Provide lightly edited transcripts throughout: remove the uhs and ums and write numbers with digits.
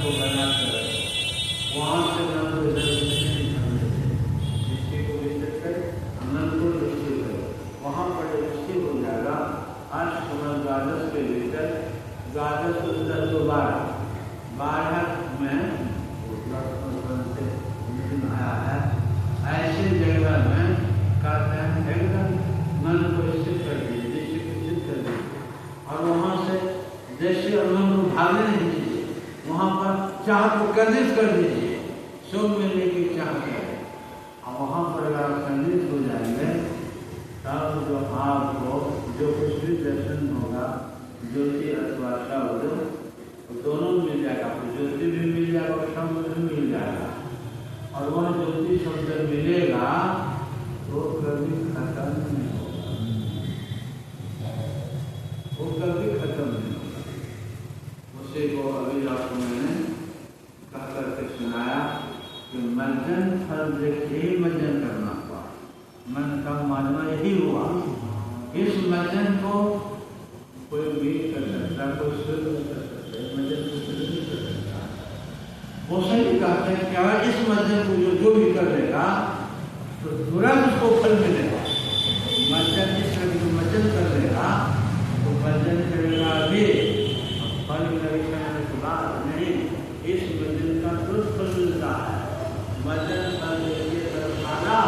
को बनाकर वहाँ से नंद इधर ऋषि को विजिट कर नंद को ऋषि कर वहाँ पर ऋषि हो जाएगा। आज समय द्वादश के भीतर द्वादश उधर तो 12 में आया है। ऐसे जगह में कहते हैं एकदम मन को स्थित कर दीजिए, दृष्टि को स्थित कर दीजिए और वहाँ से दृष्टि और मन को भागने नहीं दीजिए। वहाँ पर चाह को केंद्रित कर दीजिए, सुख मिलने की चाह करें और वहाँ पर अगर आप केंद्रित हो जाएंगे तब जो आपको जो कुछ भी दर्शन होगा ज्योति अथवा शब्द दोनों मिल जाएगा। ज्योति भी मिल जाएगा और शब्द भी मिल जाएगा और वह ज्योति शब्द मिलेगा तो कभी खत्म नहीं होगा, वो कभी खत्म नहीं होगा। उसी को अभी आपको मैंने कह करके सुनाया कि मंजन फल देखे ही मंजन करना हुआ, मन का मानना यही हुआ। इस मंजन को कोई भी कर सकता, कोई शुद्ध कर सकता है, मंजन को शुद्ध नहीं कर सकता। वो सही कहते हैं क्या इस मंजन को जो भी कर लेगा तो तुरंत उसको फल मिलेगा। मंजन जिस तरह जो मंजन कर लेगा तो मंजन करेगा भी फल मिलेगा के बाद नहीं, इस मंजन का तुरंत फल मिलता है। मंजन फल के तरफ आना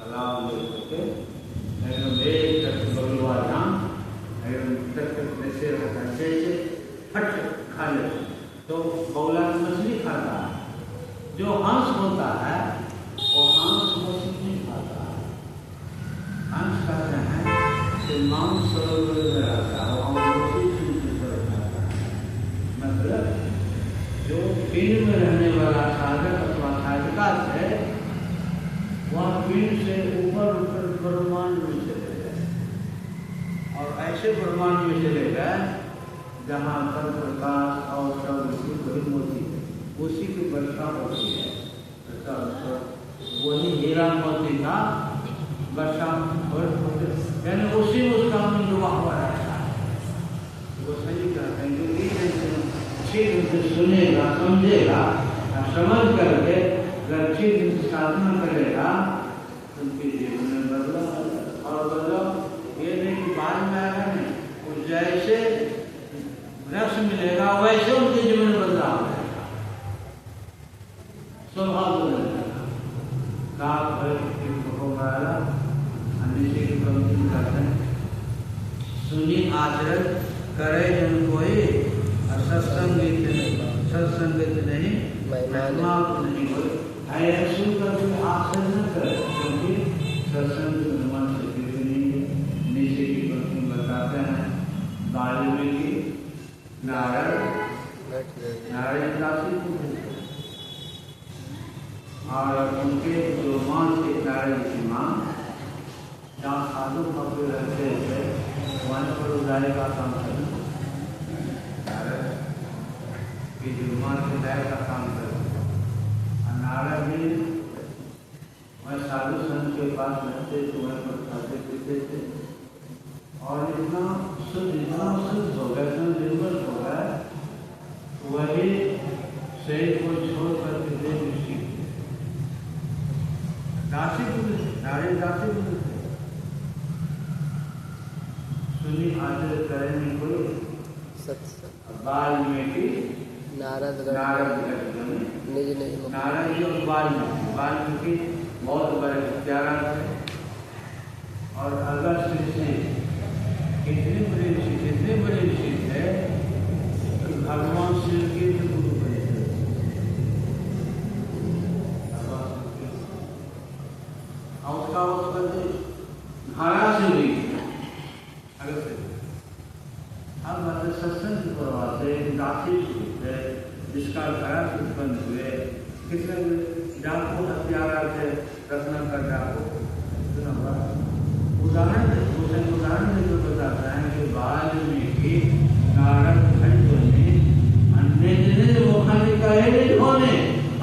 सलाम दे करके एकदम एक तक बगलवा जाम एकदम तक ऐसे ऐसे फट खा ले तो बगुला मछली खाता है। जो हंस होता है वो हंस मछली नहीं खाता है। हंस कहते हैं कि मांस सरोवर में रहता है और मछली चूंकि पर खाता है। मतलब जो पिंड में रहने वाला साधक अथवा साधिका है वह पिंड से ऊपर ऊपर ब्रह्मांड में चले गए और ऐसे ब्रह्मांड में चले गए जहाँ पर प्रकाश और सब बड़ी होती है, उसी की वर्षा होती है। वही हीरा मोती का वर्षा यानी उसी में उसका मन डूबा हुआ रहता है। वो सही कहते हैं क्योंकि ठीक से सुनेगा समझेगा समझ करके अगर ठीक साधना करेगा तो उनके जीवन में बदलाव और बदलाव ये नहीं कि बाद में आएगा नहीं, जैसे वृक्ष मिलेगा वैसे उनके जीवन में बदलाव आएगा, स्वभाव बदल जाएगा। करते हैं सुनी आचरण करे जन कोई सत्संगित नहीं महिमा नहीं कोई ऐसे करके आचरण न करे क्योंकि सत्संग निर्माण से नहीं है। नीचे की पंक्ति बताते हैं वाल्मीकि नारायण दासी और उनके जो माँ थे नारायण की माँ जहाँ साधु भक्त रहते थे वहाँ पर उदारे का काम करना की जो माँ से उदारे का काम करना और नारायण जी वह साधु संत के पास रहते थे, वहीं पर खाते पीते थे और इतना शुद्ध हो गया, इतना निर्मल हो गया, वही शरीर को छोड़ करके देव ऋषि दासी नारायण दासी सुनी आदर करेंगे कोई वाल्मीकि नारद नारद और वाल्मीकि बहुत बड़े प्यारा थे और अगस्त से कितने बड़े ऋषि थे भगवान शिव के गुरु बने थे। उसका धारा से भी अब मतलब सत्संग करवाते दासी थे जिसका धारा से उत्पन्न हुए कितने डाकू हत्यारा थे रत्नाकर डाकू। उदाहरण देकर बताता है कि वाल्मीकि नारद अन्य वो खाने का होने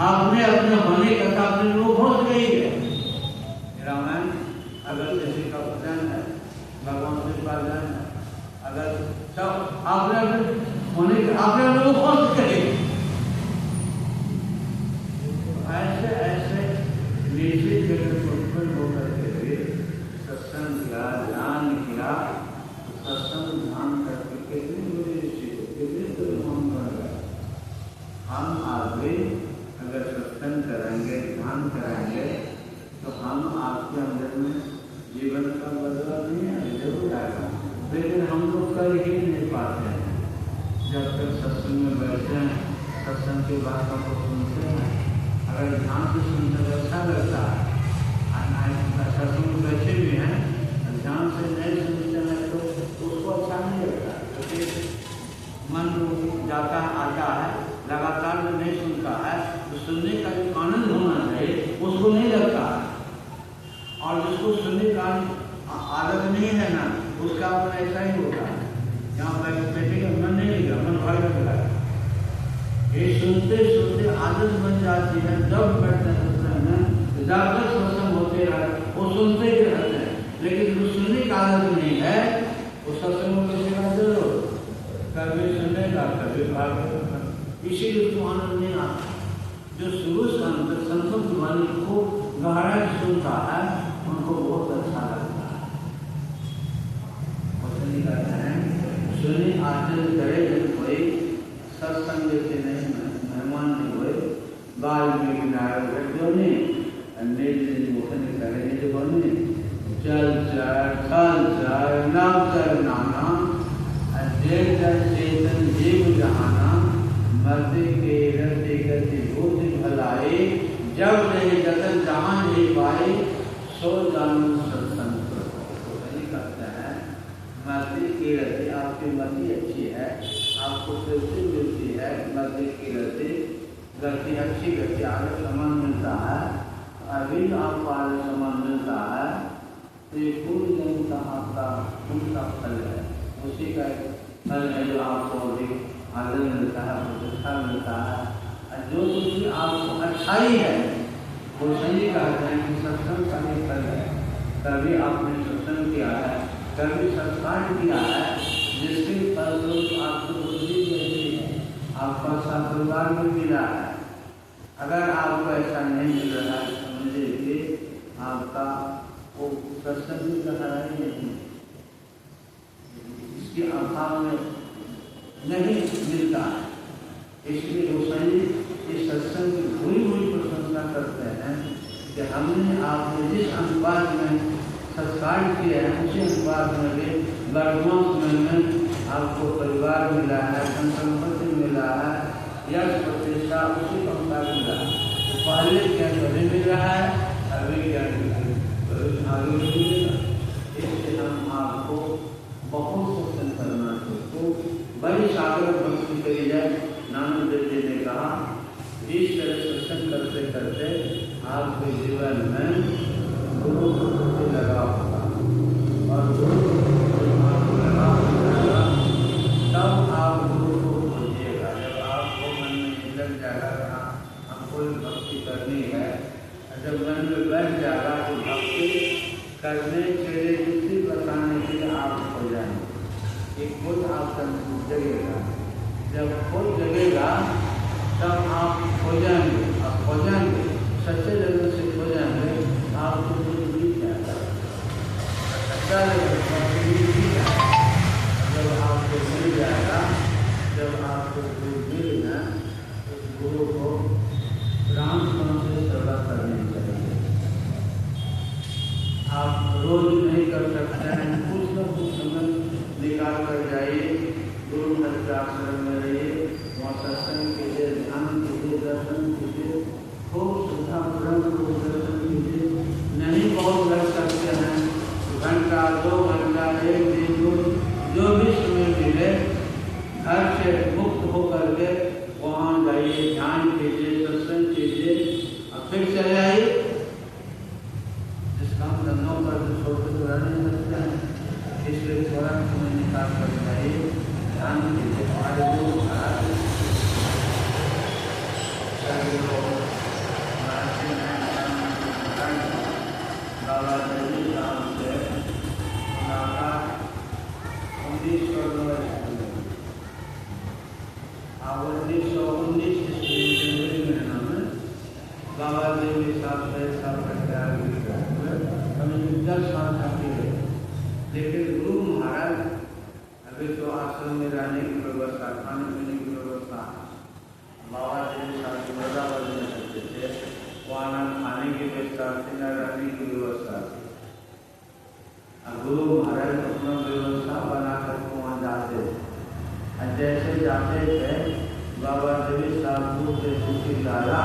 आपने अपने होने का अपने लोग घोष गई है। रामायण अगर किसी का वचन है भगवान के पास है अगर सब आपने होने का आपने लोग घोष गए। ऐसे ऐसे निश्चित जगह उत्पन्न होकर के सत्संग किया ध्यान किया सत्संग ध्यान करके कितनी बड़ी कितने हम कर गए। हम आगे अगर सत्संग करेंगे ध्यान करेंगे तो हम आपके अंदर में जीवन का बदलाव नहीं है, जरूर आएगा, लेकिन हम लोग कर ही नहीं पाते हैं। जब तक सत्संग में बैठते हैं सत्संग की बातों को सुनते हैं, अगर ध्यान से सुनते अच्छा लगता है, सत्संग में बैठे भी हैं ध्यान से नहीं सुनते हैं तो उसको अच्छा नहीं लगता, क्योंकि मन जाता है आता है लगातार में नहीं सुनता है तो सुनने का जो आनंद होना चाहिए उसको नहीं लगता है। और जिसको सुनने का आदत नहीं है ना उसका मन ऐसा ही होता है, यहाँ बैठे का मन नहीं लगा, मन भाग लगा। ये सुनते सुनते आदत बन जाती है, जब बैठते हैं ज्यादातर सत्संग होते रहे वो सुनते ही रहते हैं, लेकिन जो सुनने का आदत नहीं है वो सत्संग में किसी जरूर कभी सुनेगा कभी भागेगा, इसीलिए उसको आनंद नहीं आता। जो शुरू से अंत संतों की वाणी को गहराई सुनता है उनको बहुत अच्छा लगता है। कहते हैं सुनी आचरण करे जब कोई सत्संग से नहीं मेहमान नहीं हुए वाल्मीकि नारद ने मोहन करेंगे जो बने जल चर थल चर नव चर नाना अजय जल चेतन जीव जहाना मध्य के रति गति बुद्धि भलाए जब नहीं जतन जहां नहीं पाए सो जानू सत्संग तो नहीं करता है। मध्य की रति आपकी मति अच्छी है, आपको तृप्ति मिलती है, मध्य की रति गति अच्छी गति आगे समान मिलता है, अभी आपको आगे समान मिलता है तो ये पूरी जन का आपका उनका फल है, उसी का फल है जो आपको अभी आगे मिलता है, प्रतिष्ठा मिलता है। जो कुछ भी आपको अच्छाई है वो सही कहते हैं कि सत्संग का ही फल है। कभी आपने सत्संग किया है, कभी सत्संग किया है, जिसके फलस्वरूप आपको बुद्धि मिलती है, आपका सत्परिवार भी मिला है। अगर आपको ऐसा नहीं मिल रहा है समझिए कि आपका वो सत्संग भी सहारा ही नहीं, इसके अभाव में नहीं मिलता है। इसलिए वो सही इस सत्संग की पूरी प्रशंसा करते हैं कि हमने आपने जिस अनुपात में संस्कार किया है उसी अनुपात में भी वर्तमान समय में आपको परिवार मिला है, संपत्ति मिला है, यश प्रतिष्ठा उसी अनुसार मिला है। तो पहले क्या कभी मिल रहा है, अभी क्या आगे मिलेगा। इससे हम आपको बहुत सत्संग करना चाहिए। तो बड़ी सागर भक्ति करी जाए। नानक देव जी ने कहा इस तरह सत्संग करते करते आपके जीवन में गुरु से लगाव होगा और गुरु आपको लगाव होगा, तब आप गुरु को खोजिएगा। जब आपको मन में लग जाएगा हमको भक्ति करनी है, जब मन में बैठ जाएगा तो भक्ति करने के लिए युक्ति बताने के लिए आप हो जाएंगे। एक खुद आपका जगेगा, जब खुद जगेगा तब आप हो जाएंगे। आप हो जाएंगे, सच्चे जगह से हो जाएंगे, आपको कुछ मिल जाएगा, सच्चा जगह मिल जाएगा। जब आपको मिल जाएगा, जब आपको गुरु मिलेगा तो गुरु को राम से सेवा करनी चाहिए। आप रोज नहीं कर सकते हैं, कुछ न कुछ समय निकाल कर जाइए, गुरु के आश्रम में रहिए, वहाँ सत्संग कीजिए, ध्यान कीजिए, दर्शन कीजिए, खूब श्रद्धापूर्वक दर्शन कीजिए। नहीं बहुत लग सकते हैं, घंटा 2 घंटा 1 दिन जो भी समय मिले घर से मुक्त होकर के वहाँ जाइए, ध्यान कीजिए, सत्संग कीजिए और फिर चले आइए। जिस काम धंधों पर छोटे तो रह नहीं सकते हैं, इसलिए थोड़ा समय निकाल कर जाइए, ध्यान कीजिए। हमारे गुरु महाराज बाबा देवी साहब से मुलाकात 1919 ईस्वी महीना में बाबा देवी साहब से हमें 10 साल काफी है। लेकिन गुरु महाराज अभी तो आश्रम में रहने की व्यवस्था, खाने पीने की व्यवस्था, बाबा देवी साहब की वृंदावन में रहते थे, वहाँ न खाने की व्यवस्था थी न रहने की व्यवस्था थी। गुरु महाराज अपना व्यवस्था बना कर वहाँ जाते थे। जैसे जाते थे बाबा देवी साहब को जैसे लाला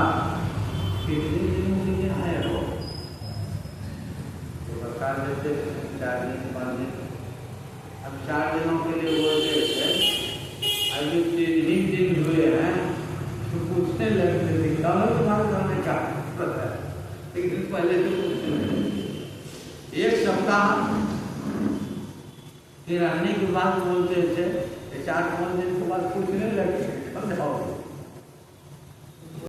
कितने दिनों के लिए आए हो तो बता देते 4 दिन 5 दिन। अब 4 दिनों के लिए बोलते थे, अभी 3 दिन हुए हैं तो पूछने लगते थे तुम्हारे घर में क्या पता है। 1 दिन पहले तो पूछने लगे, 1 सप्ताह फिर रहने के बाद बोलते थे, 4-5 दिन के बाद पूछने लगे समझाओ